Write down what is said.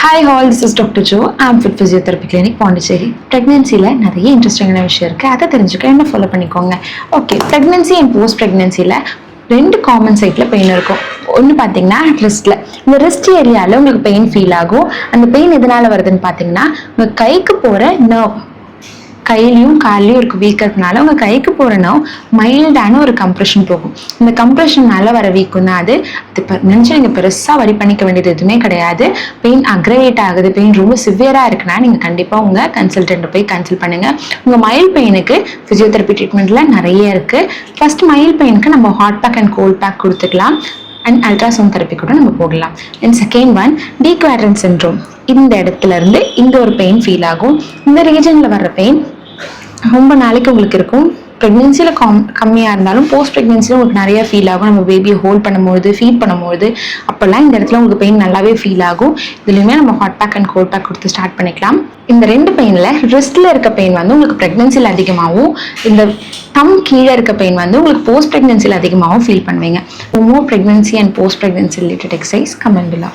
Hi all, this is doctor Jo. Am fit physiotherapy clinic, Pondicherry. ப்ரெக்னென்சியில் நிறைய இன்ட்ரெஸ்டிங்கான விஷயம் இருக்குது. அதை தெரிஞ்சுக்க என்ன ஃபாலோ பண்ணிக்கோங்க. ஓகே, ப்ரெக்னென்சி அண்ட் போஸ்ட் ப்ரெக்னென்சியில் 2 காமன் சைட்டில் பெயின் இருக்கும். ஒன்று பார்த்தீங்கன்னா ரிஸ்ட்டில். இந்த ரிஸ்ட் ஏரியாவில் உங்களுக்கு பெயின் ஃபீல் ஆகும். அந்த பெயின் எதனால் வருதுன்னு பார்த்தீங்கன்னா, உங்கள் கைக்கு போகிற நர்வ், கையிலையும் கால்லையும் இருக்க வீக்கிறதுனால உங்கள் கைக்கு போகிற நர்வ் மைல்டான ஒரு கம்ப்ரெஷன் போகும். இந்த கம்ப்ரெஷன்னால வர வீக்கம் தான் அது. நினச்சி நீங்கள் பெருசாக வரி பண்ணிக்க வேண்டியது எதுவுமே கிடையாது. பெயின் அக்ரவேட் ஆகுது, பெயின் ரொம்ப சிவியராக இருக்குன்னா நீங்கள் கண்டிப்பாக உங்கள் கன்சல்டன்ட்டை போய் கன்சல்ட் பண்ணுங்கள். உங்கள் மைல்ட் பெயினுக்கு ஃபிசியோதெரபி ட்ரீட்மெண்ட்டில் நிறைய இருக்குது. ஃபர்ஸ்ட் மைல்ட் பெயினுக்கு நம்ம hot pack and cold pack கொடுத்துக்கலாம். அண்ட் அல்ட்ராசவுண்ட் தெரப்பி கூட நம்ம போடலாம். அண்ட் செகண்ட் ஒன், டீக்வாட்ரன்ட் சிண்ட்ரோம். இந்த இடத்துல இருந்து இந்த ஒரு பெயின் ஃபீல் ஆகும். இந்த ரீஜனில் வர்ற பெயின் ரொம்ப நாளைக்கு உங்களுக்கு இருக்கும். ப்ரெக்னென்சியில் கம்மியாக இருந்தாலும் போஸ்ட் ப்ரெக்னென்சியில் உங்களுக்கு நிறைய ஃபீல் ஆகும். நம்ம பேபியை ஹோல்ட் பண்ணும்போது, ஃபீட் பண்ணும்போது அப்போல்லாம் இந்த இடத்துல உங்களுக்கு பெயின் நல்லாவே ஃபீல் ஆகும். இதுலையுமே நம்ம hot pack and cold pack கொடுத்து ஸ்டார்ட் பண்ணிக்கலாம். இந்த 2 பெயினில் ரிஸ்ட்டில் இருக்க பெயின் வந்து உங்களுக்கு ப்ரெக்னென்சியில் அதிகமாகவும், இந்த தம் கீழே இருக்க பெயின் வந்து உங்களுக்கு போஸ்ட் ப்ரெக்னென்சியில் அதிகமாகவும் ஃபீல் பண்ணுவீங்க. More pregnancy and post pregnancy related exercise comment below.